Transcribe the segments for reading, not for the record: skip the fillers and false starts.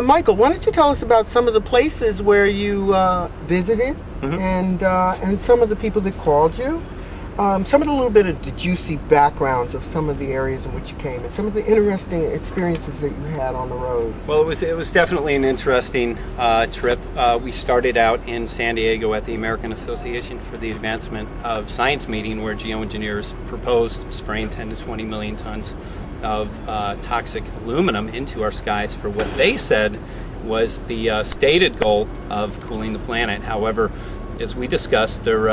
Michael, why don't you tell us about some of the places where you visited, and some of the people that called you, some of the little bit of the juicy backgrounds of some of the areas in which you came, and some of the interesting experiences that you had on the road. Well, it was definitely an interesting trip. We started out in San Diego at the American Association for the Advancement of Science meeting, where geoengineers proposed spraying 10 to 20 million tons of toxic aluminum into our skies for what they said was the stated goal of cooling the planet. However, as we discussed, there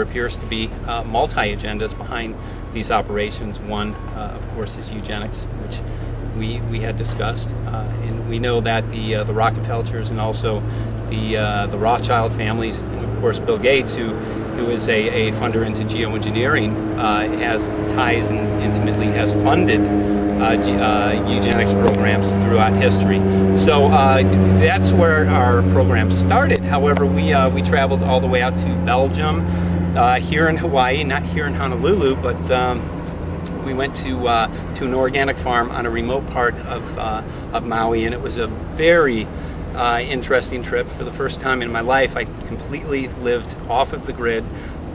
appears to be multi-agendas behind these operations. One, of course, is eugenics, which we had discussed, and we know that the Rockefellers and also the Rothschild families, and of course Bill Gates, who is a funder into geoengineering, has ties and intimately has funded eugenics programs throughout history. So that's where our program started. However, we traveled all the way out to Belgium, here in Hawaii, not here in Honolulu, but we went to an organic farm on a remote part of Maui, and it was a very interesting trip. For the first time in my life, I completely lived off of the grid,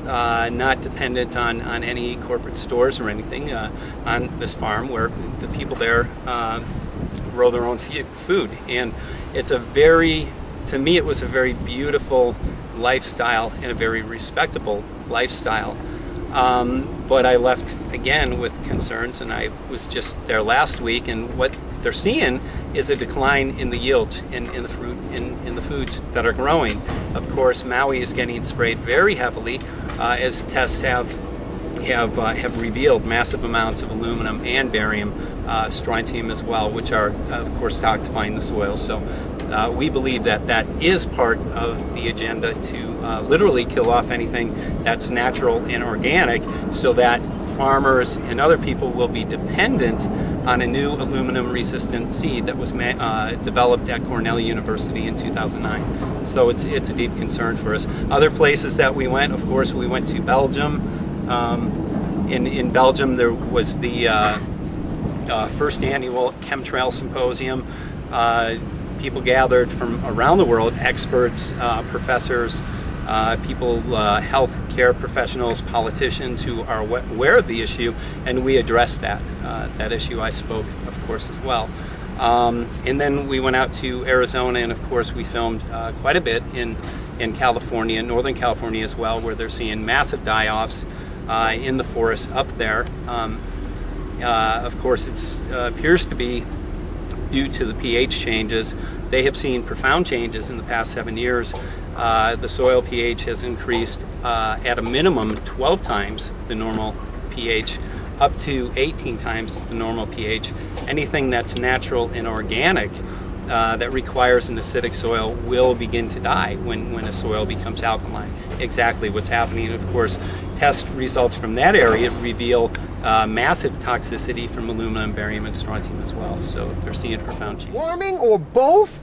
not dependent on any corporate stores or anything, on this farm where the people there grow their own food. And to me, it was a very beautiful lifestyle and a very respectable lifestyle. But I left again with concerns, and I was just there last week, and what they're seeing is a decline in the yields in the fruit in the foods that are growing. Of course, Maui is getting sprayed very heavily, as tests have revealed massive amounts of aluminum and barium, strontium as well, which are of course toxifying the soil. So we believe that is part of the agenda to literally kill off anything that's natural and organic, so that farmers and other people will be dependent on a new aluminum-resistant seed that was developed at Cornell University in 2009. So it's a deep concern for us. Other places that we went, of course, we went to Belgium. In Belgium, there was the first annual chemtrail symposium. People gathered from around the world, experts, professors, people, health care professionals, politicians who are aware of the issue, and we addressed that issue. I spoke, of course, as well. And then we went out to Arizona, and of course we filmed quite a bit in California, Northern California as well, where they're seeing massive die-offs in the forests up there. Of course, it appears to be due to the pH changes. They have seen profound changes in the past 7 years. The soil pH has increased at a minimum 12 times the normal pH, up to 18 times the normal pH. Anything that's natural and organic that requires an acidic soil will begin to die when a soil becomes alkaline. Exactly what's happening. Of course, test results from that area reveal massive toxicity from aluminum, barium, and strontium as well. So they're seeing profound change. Warming or both,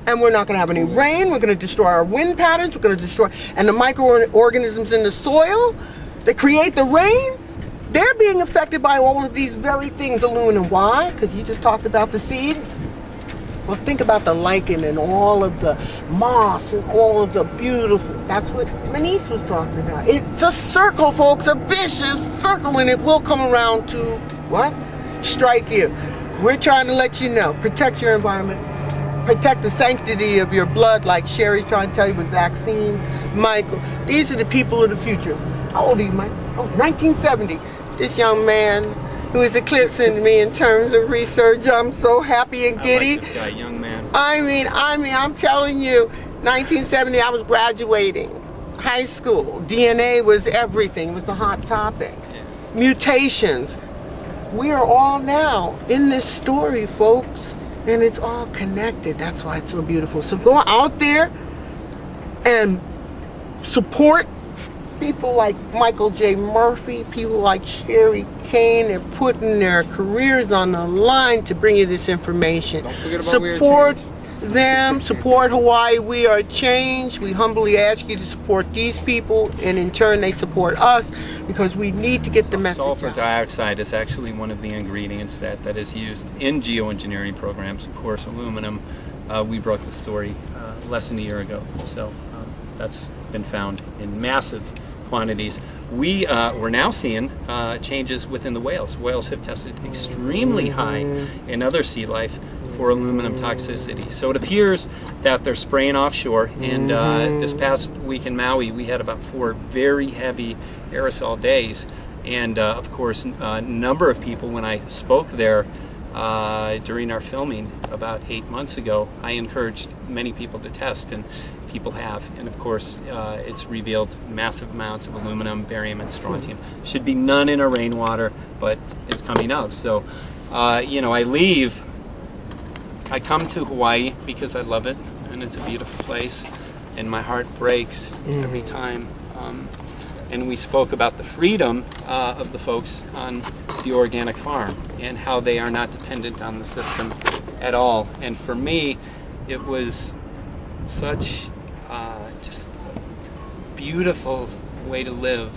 and we're not going to have any rain. We're going to destroy our wind patterns. We're going to destroy, and the microorganisms in the soil that create the rain, they're being affected by all of these very things. Aluminum. Why? Because you just talked about the seeds. Well, think about the lichen and all of the moss and all of the beautiful, that's what my niece was talking about. It's a circle, folks, a vicious circle, and it will come around to, what? Strike you. We're trying to let you know, protect your environment, protect the sanctity of your blood, like Sherri's trying to tell you with vaccines. Michael, these are the people of the future. How old are you, Mike? Oh, 1970. This young man who is eclipsing me in terms of research. I'm so happy and giddy. I like this guy, young man. I mean, I'm telling you, 1970, I was graduating high school. DNA was everything. It was the hot topic. Yeah. Mutations. We are all now in this story, folks, and it's all connected. That's why it's so beautiful. So go out there and support people like Michael J. Murphy, people like Sherri Kane. They're putting their careers on the line to bring you this information. Don't forget about support them, support Hawaii We Are Change. We humbly ask you to support these people, and in turn they support us, because we need to get the message Sulfur out. dioxide is actually one of the ingredients that is used in geoengineering programs. Of course, aluminum, we broke the story less than a year ago, so that's been found in massive quantities. We're now seeing changes within the whales. Whales have tested extremely high in other sea life for aluminum toxicity. So it appears that they're spraying offshore, and this past week in Maui we had about 4 very heavy aerosol days, and of course a number of people, when I spoke there during our filming about 8 months ago, I encouraged many people to test, and people have, and of course it's revealed massive amounts of aluminum, barium, and strontium. Should be none in our rainwater, but it's coming up. So I come to Hawaii because I love it, and it's a beautiful place, and my heart breaks every time. And we spoke about the freedom of the folks on the organic farm and how they are not dependent on the system at all. And for me, it was such just a beautiful way to live.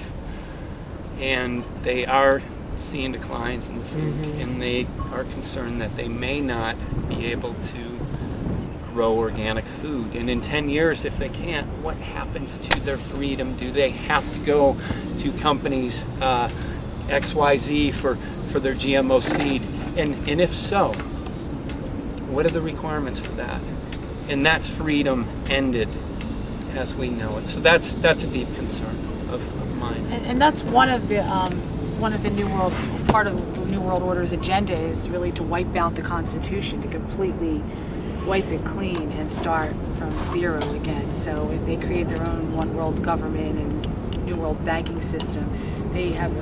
And they are seeing declines in the food, and they are concerned that they may not be able to grow organic food. And in 10 years, if they can't, what happens to their freedom? Do they have to go to companies XYZ for their GMO seed? And if so, what are the requirements for that? And that's freedom ended as we know it. So that's a deep concern of mine. And that's one of the New World, part of the New World Order's agenda is really to wipe out the Constitution, to completely wipe it clean and start from zero again. So if they create their own one world government and New World banking system, they can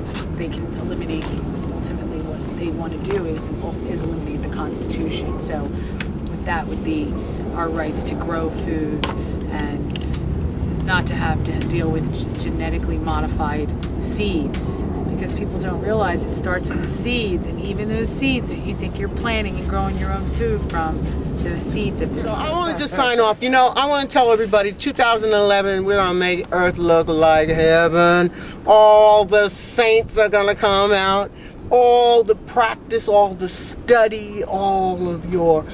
eliminate, ultimately what they want to do is eliminate the Constitution. So that would be our rights to grow food and not to have to deal with genetically modified seeds, because people don't realize it starts with the seeds, and even those seeds that you think you're planting and growing your own food from, those seeds have been... So I want to just sign off. I want to tell everybody, 2011, we're going to make Earth look like heaven. All the saints are going to come out. All the practice, all the study, all of your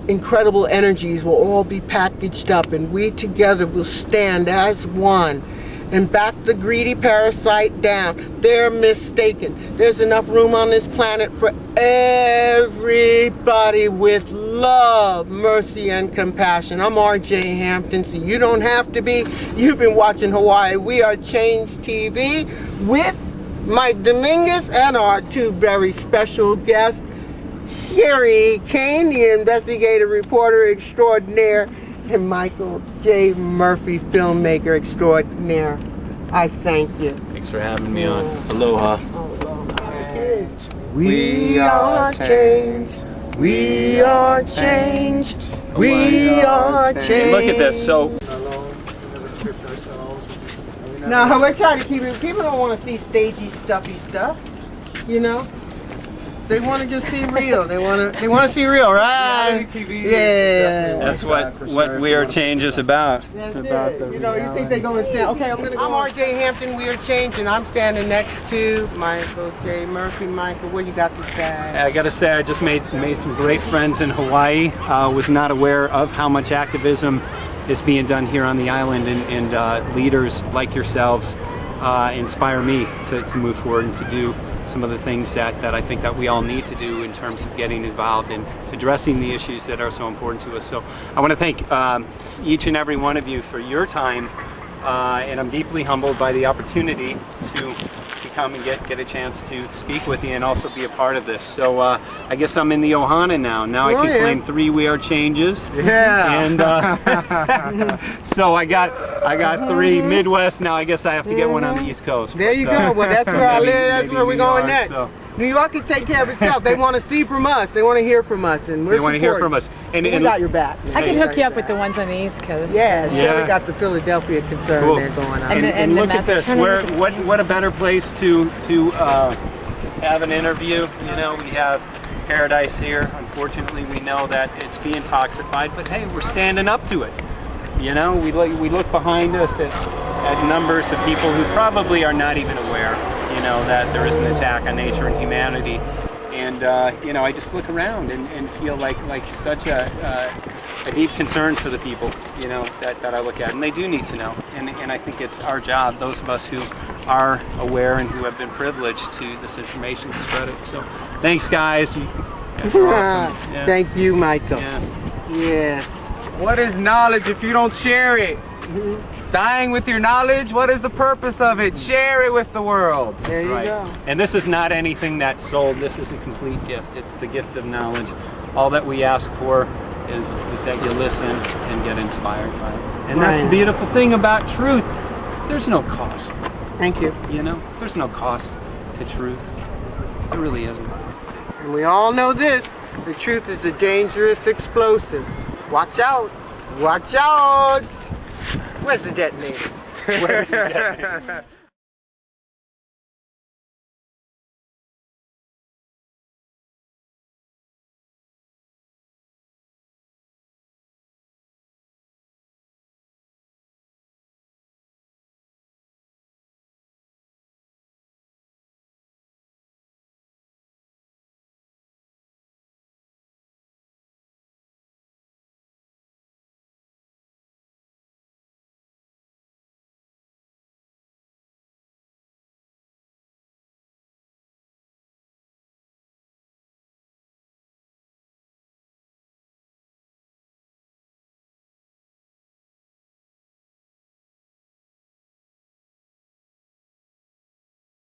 incredible energies will all be packaged up, and we together will stand as one and back the greedy parasite down. They're mistaken. There's enough room on this planet for everybody with love, mercy, and compassion. I'm RJ Hampton, so you don't have to be. You've been watching Hawaii We Are Change TV with Mike Dominguez and our 2 very special guests, Sherri Kane, the investigative reporter extraordinaire, and Michael J. Murphy, filmmaker extraordinaire. I thank you. Thanks for having me on. Aloha. We are changed. We are changed. We are changed. Hey, look at this. So now we're trying to keep it. People don't want to see stagey, stuffy stuff. They want to just see real. They want to see real, right? TV. Yeah. that's what We Are Change is about. That's it. You think they go and stand? Okay, I'm RJ Hampton. We Are Change, and I'm standing next to Michael J. Murphy. Michael, what you got to say? I got to say, I just made some great friends in Hawaii. Was not aware of how much activism is being done here on the island, and leaders like yourselves inspire me to move forward and to do some of the things that I think that we all need to do in terms of getting involved in addressing the issues that are so important to us. So I want to thank each and every one of you for your time, and I'm deeply humbled by the opportunity to come and get a chance to speak with you and also be a part of this. So I guess I'm in the Ohana now. Now I can claim 3 We Are Changes. Yeah. And so I got 3 Midwest. Now I guess I have to get one on the East Coast. There you go. Well, that's where I live. That's where we're going next. So. New York is taking care of itself. They want to see from us. They want to hear from us, and They want to hear from us. And we got your back. I can hook you up with the ones on the East Coast. Yeah, Sherri got the Philadelphia concern there going on. And look at this. What a better place to have an interview. We have paradise here. Unfortunately, we know that it's being toxified, but hey, we're standing up to it. You know, we look behind us at numbers of people who probably are not even aware, you know, that there is an attack on nature and humanity. And you know, I just look around and feel like such a deep concern for the people, you know, that I look at, and they do need to know. And I think it's our job, those of us who are aware and who have been privileged to this information, to spread it. So, thanks, guys. You guys are awesome. Yeah. Thank you, Michael. Yeah. Yes. What is knowledge if you don't share it? Dying with your knowledge, what is the purpose of it? Share it with the world. There you Right. go. And this is not anything that's sold. This is a complete gift. It's the gift of knowledge. All that we ask for is that you listen and get inspired by it. And that's the Right. beautiful thing about truth. There's no cost. Thank you. You know, there's no cost to truth. There really isn't. And we all know this. The truth is a dangerous explosive. Watch out. Watch out. Where's the detonator? Where's the